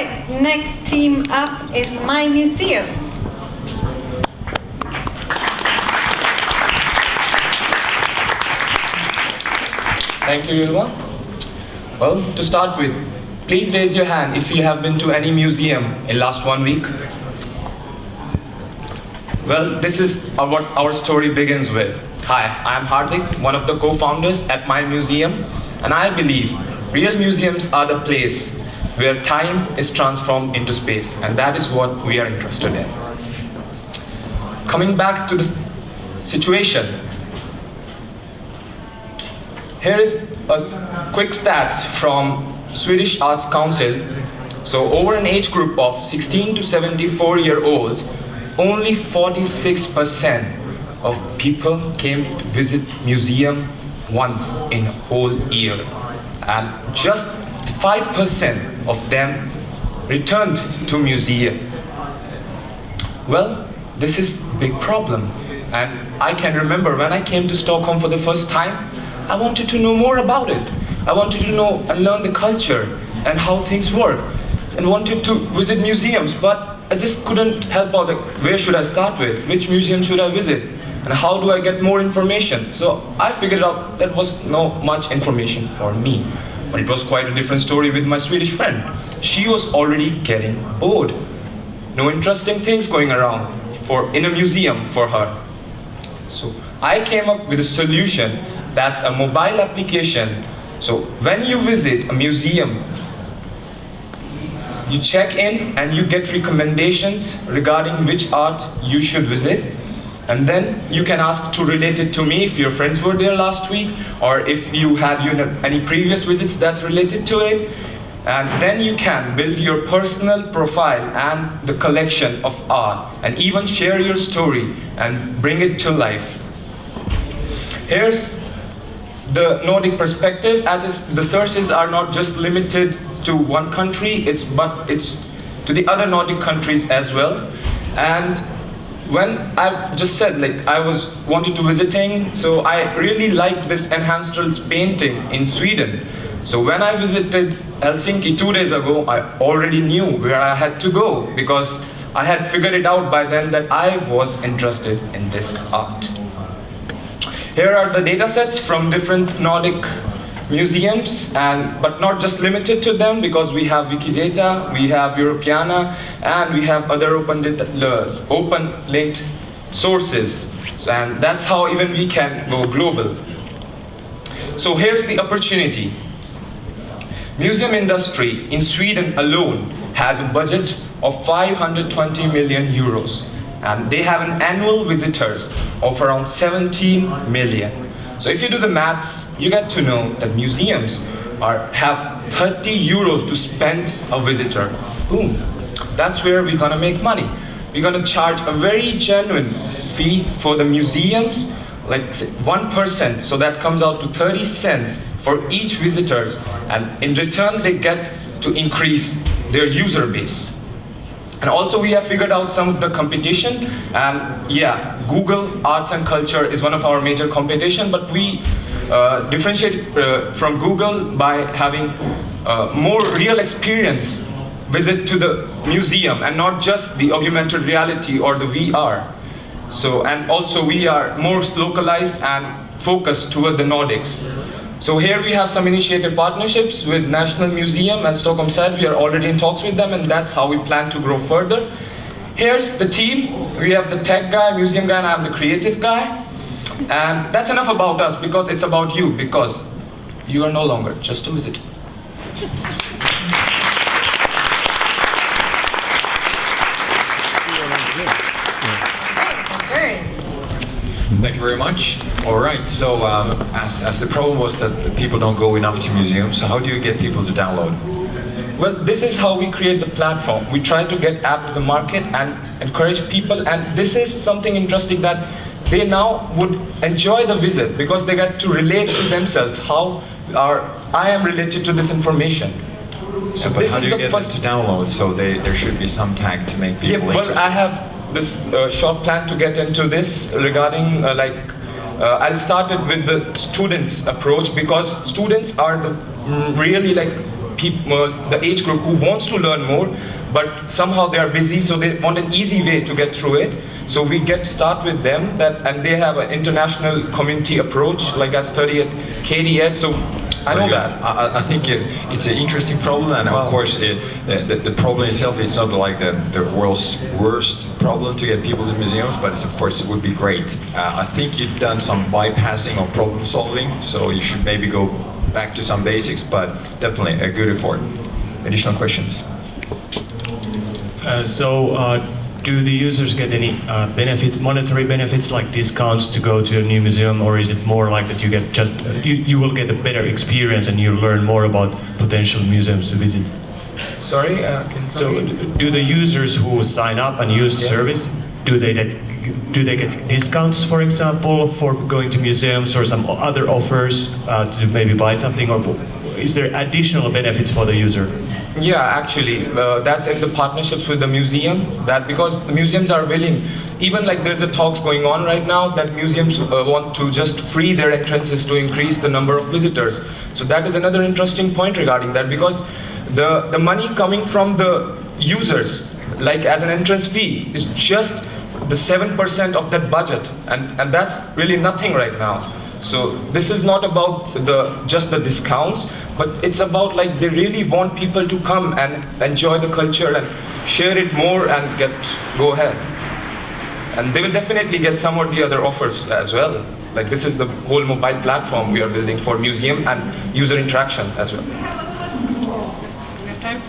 right, next team up is myMuseum. Thank you, Yulma. Well, to start with, please raise your hand if you have been to any museum in last 1 week. Well, this is what our story begins with. Hi, I'm Hardik, one of the co-founders at myMuseum, and I believe real museums are the place where time is transformed into space, and that is what we are interested in. Coming back to the situation, here is a quick stats from Swedish Arts Council. So over an age group of 16 to 74-year-olds, only 46% of people came to visit museum once in a whole year. And just 5% of them returned to museum. Well, this is a big problem. And I can remember when I came to Stockholm for the first time, I wanted to know more about it. I wanted to know and learn the culture and how things work, and wanted to visit museums, but I just couldn't help out, like, where should I start with? Which museum should I visit? And how do I get more information? So I figured out that was not much information for me. But it was quite a different story with my Swedish friend. She was already getting bored. No interesting things going around in a museum for her. So I came up with a solution that's a mobile application. So when you visit a museum, you check in and you get recommendations regarding which art you should visit. And then you can ask to relate it to me if your friends were there last week, or if you had any previous visits that's related to it. And then you can build your personal profile and the collection of art, and even share your story and bring it to life. Here's the Nordic perspective, as the searches are not just limited to one country, but it's to the other Nordic countries as well. And when I just said, like, I wanted to visiting, so I really liked this enhanced painting in Sweden. So when I visited Helsinki 2 days ago, I already knew where I had to go, because I had figured it out by then that I was interested in this art. Here are the data sets from different Nordic museums, but not just limited to them, because we have Wikidata, we have Europeana, and we have other open linked sources. And that's how even we can go global. So here's the opportunity. Museum industry in Sweden alone has a budget of 520 million euros. And they have an annual visitors of around 17 million. So if you do the maths, you get to know that museums have 30 euros to spend a visitor. Boom. That's where we're gonna make money. We're gonna charge a very genuine fee for the museums, like 1%, so that comes out to 30 cents for each visitors. And in return, they get to increase their user base. And also we have figured out some of the competition, and yeah, Google Arts and Culture is one of our major competition, but we differentiate from Google by having more real experience visit to the museum, and not just the augmented reality or the VR. So, and also we are more localized and focused toward the Nordics. So here we have some initiative partnerships with National Museum and Stockholm SED. We are already in talks with them, and that's how we plan to grow further. Here's the team. We have the tech guy, museum guy, and I'm the creative guy. And that's enough about us, because it's about you, because you are no longer just a visitor. Thank you very much. All right, so as the problem was that the people don't go enough to museums, so how do you get people to download? Well, this is how we create the platform. We try to get app to the market and encourage people, and this is something interesting that they now would enjoy the visit, because they get to relate to themselves how I am related to this information. So, but how do you get them to download? So there should be some tag to make people interested. Well, I have this short plan to get into this regarding I'll start it with the students approach, because students are the really the age group who wants to learn more, but somehow they are busy, so they want an easy way to get through it. So we start with them, and they have an international community approach, like I study at KDED, so I know that. I think it's an interesting problem, and of course, the problem itself is not like the world's worst problem to get people to museums, but of course it would be great. I think you've done some bypassing or problem solving, so you should maybe go back to some basics, but definitely a good effort. Additional questions? Do the users get any benefits, monetary benefits like discounts to go to a new museum, or is it more like that you get you will get a better experience and you learn more about potential museums to visit? Sorry? Do the users who sign up and use the service, do they get discounts, for example, for going to museums, or some other offers to maybe buy something, or is there additional benefits for the user? Yeah, actually, that's in the partnerships with the museum. That because the museums are willing, even like there's a talks going on right now that museums want to just free their entrances to increase the number of visitors. So that is another interesting point regarding that, because the money coming from the users, like as an entrance fee, is just the 7% of that budget, and that's really nothing right now. So this is not about just the discounts, but it's about like they really want people to come and enjoy the culture and share it more and go ahead. And they will definitely get some of the other offers as well. Like this is the whole mobile platform we are building for museum and user interaction as well. We have time.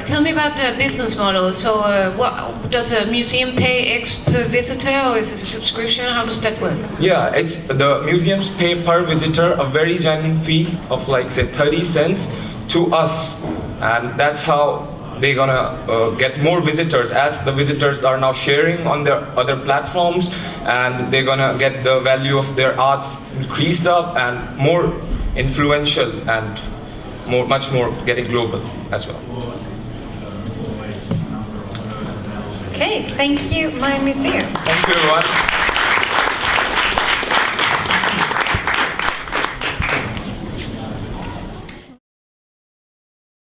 Tell me about the business model. So what does a museum pay X per visitor, or is it a subscription? How does that work? Yeah, it's the museums pay per visitor a very genuine fee of like say 30 cents to us, and that's how they're gonna get more visitors, as the visitors are now sharing on their other platforms, and they're gonna get the value of their arts increased up and more influential and much more getting global as well. Okay, thank you, myMuseum. Thank you, everyone.